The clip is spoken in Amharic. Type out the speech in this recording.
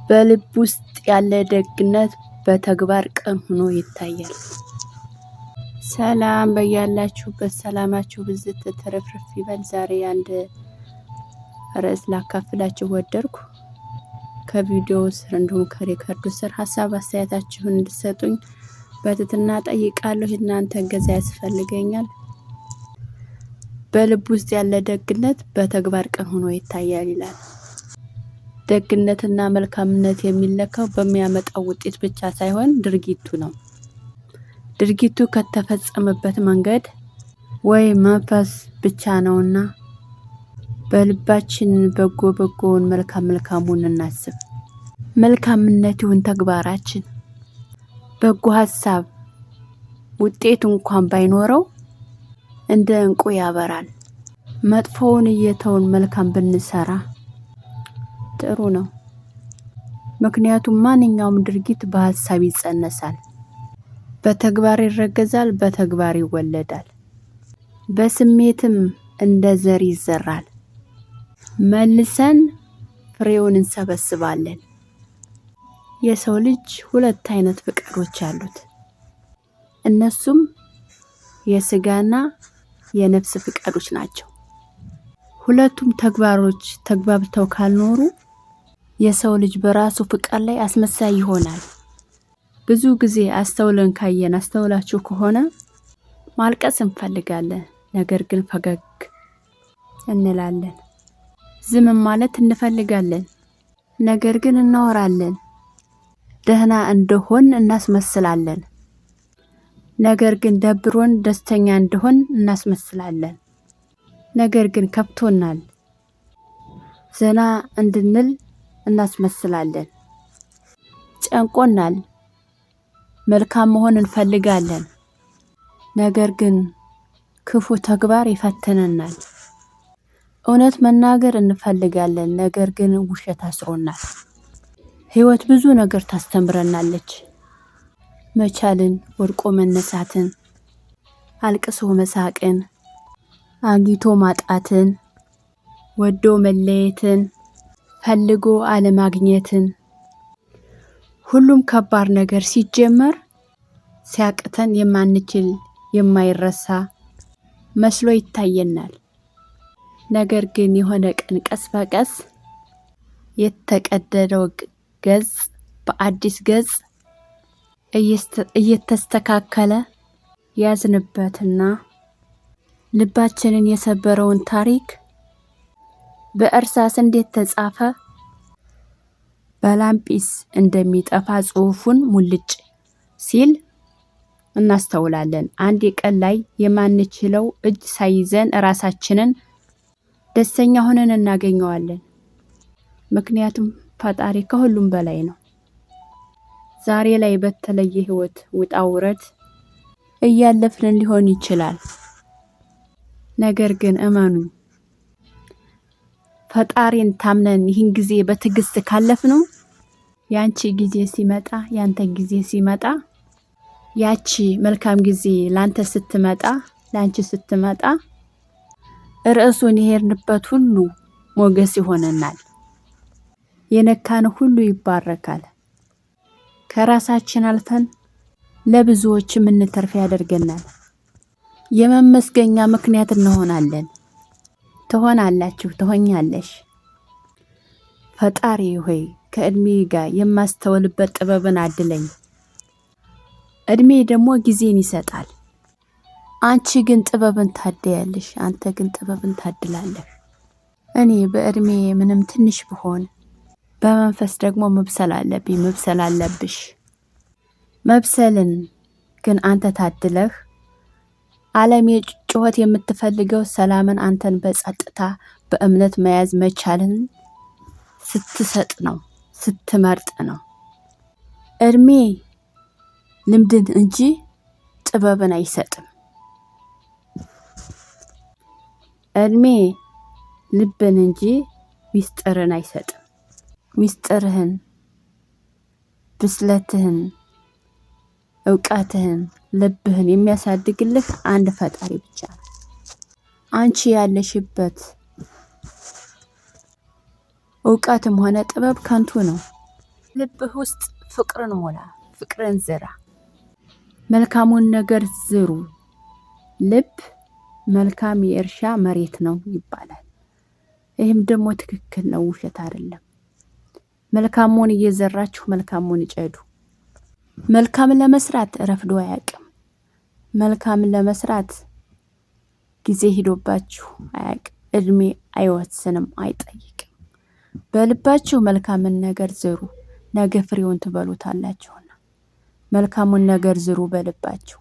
በልብ ውስጥ ያለ ደግነት በተግባር ቅን ሆኖ ይታያል። ሰላም በያላችሁበት ሰላማችሁ ብዝት ተረፍርፍ ይበል። ዛሬ አንድ ርዕስ ላካፍላችሁ ወደድኩ። ከቪዲዮ ስር እንዲሁም ከሪከርዱ ስር ሀሳብ አስተያየታችሁን እንድትሰጡኝ በትህትና ጠይቃለሁ። እናንተ እገዛ ያስፈልገኛል። በልብ ውስጥ ያለ ደግነት በተግባር ቅን ሆኖ ይታያል ይላል። ደግነትና መልካምነት የሚለካው በሚያመጣው ውጤት ብቻ ሳይሆን ድርጊቱ ነው። ድርጊቱ ከተፈጸመበት መንገድ ወይ መንፈስ ብቻ ነውና በልባችን በጎውን መልካሙን እናስብ። መልካምነት ይሁን ተግባራችን። በጎ ሀሳብ ውጤቱ እንኳን ባይኖረው እንደ እንቁ ያበራል። መጥፎውን እየተውን መልካም ብንሰራ ጥሩ ነው። ምክንያቱም ማንኛውም ድርጊት በሀሳብ ይጸነሳል፣ በተግባር ይረገዛል፣ በተግባር ይወለዳል። በስሜትም እንደ ዘር ይዘራል። መልሰን ፍሬውን እንሰበስባለን። የሰው ልጅ ሁለት አይነት ፍቃዶች አሉት። እነሱም የስጋና የነፍስ ፍቃዶች ናቸው። ሁለቱም ተግባሮች ተግባብተው ካልኖሩ የሰው ልጅ በራሱ ፍቃድ ላይ አስመሳይ ይሆናል። ብዙ ጊዜ አስተውላችሁ ከሆነ ማልቀስ እንፈልጋለን፣ ነገር ግን ፈገግ እንላለን። ዝም ማለት እንፈልጋለን፣ ነገር ግን እናወራለን። ደህና እንደሆን እናስመስላለን፣ ነገር ግን ደብሮን ደስተኛ እንደሆን እናስመስላለን። ነገር ግን ከብቶናል፣ ዘና እንድንል እናስመስላለን። ጨንቆናል፣ መልካም መሆን እንፈልጋለን። ነገር ግን ክፉ ተግባር ይፈትነናል። እውነት መናገር እንፈልጋለን፣ ነገር ግን ውሸት አስሮናል። ሕይወት ብዙ ነገር ታስተምረናለች። መቻልን፣ ወድቆ መነሳትን፣ አልቅሶ መሳቅን፣ አግኝቶ ማጣትን፣ ወዶ መለየትን፣ ፈልጎ አለማግኘትን። ሁሉም ከባድ ነገር ሲጀመር ሲያቅተን የማንችል የማይረሳ መስሎ ይታየናል። ነገር ግን የሆነ ቀን ቀስ በቀስ የተቀደደው ገጽ በአዲስ ገጽ እየተስተካከለ ያዝንበትና ልባችንን የሰበረውን ታሪክ በእርሳስ እንዴት ተጻፈ በላምጲስ እንደሚጠፋ ጽሑፉን ሙልጭ ሲል እናስተውላለን። አንድ ቀን ላይ የማንችለው እጅ ሳይዘን ራሳችንን ደስተኛ ሆነን እናገኘዋለን። ምክንያቱም ፈጣሪ ከሁሉም በላይ ነው። ዛሬ ላይ በተለየ ህይወት ውጣ ውረድ እያለፍን ሊሆን ይችላል። ነገር ግን እመኑ፣ ፈጣሪን ታምነን ይህን ጊዜ በትዕግስት ካለፍነው ያንቺ ጊዜ ሲመጣ፣ ያንተ ጊዜ ሲመጣ፣ ያቺ መልካም ጊዜ ላንተ ስትመጣ፣ ላንቺ ስትመጣ ርዕሱን የሄድንበት ሁሉ ሞገስ ይሆነናል። የነካን ሁሉ ይባረካል። ከራሳችን አልፈን ለብዙዎች የምንተርፍ ያደርገናል። የመመስገኛ ምክንያት እንሆናለን። ትሆናላችሁ፣ ትሆኛለሽ። ፈጣሪ ሆይ ከእድሜ ጋር የማስተውልበት ጥበብን አድለኝ። እድሜ ደግሞ ጊዜን ይሰጣል። አንቺ ግን ጥበብን ታድያለሽ፣ አንተ ግን ጥበብን ታድላለህ። እኔ በእድሜ ምንም ትንሽ ብሆን በመንፈስ ደግሞ መብሰል አለብኝ፣ መብሰል አለብሽ። መብሰልን ግን አንተ ታድለህ። ዓለም የጩኸት የምትፈልገው ሰላምን አንተን በጸጥታ በእምነት መያዝ መቻልን ስትሰጥ ነው፣ ስትመርጥ ነው። እድሜ ልምድን እንጂ ጥበብን አይሰጥም። እድሜ ልብን እንጂ ሚስጥርን አይሰጥም። ሚስጥርህን፣ ብስለትህን፣ እውቀትህን፣ ልብህን የሚያሳድግልህ አንድ ፈጣሪ ብቻ ነው። አንቺ ያለሽበት እውቀትም ሆነ ጥበብ ከንቱ ነው። ልብህ ውስጥ ፍቅርን ሞላ፣ ፍቅርን ዝራ፣ መልካሙን ነገር ዝሩ። ልብ መልካም የእርሻ መሬት ነው ይባላል። ይህም ደግሞ ትክክል ነው፣ ውሸት አይደለም። መልካሙን እየዘራችሁ መልካሙን እጨዱ። መልካም ለመስራት ረፍዶ አያውቅም። መልካም ለመስራት ጊዜ ሄዶባችሁ አያውቅም። እድሜ አይወስንም፣ አይጠይቅም። በልባችሁ መልካምን ነገር ዝሩ፣ ነገ ፍሬውን ትበሉታላችሁና መልካሙን ነገር ዝሩ በልባችሁ።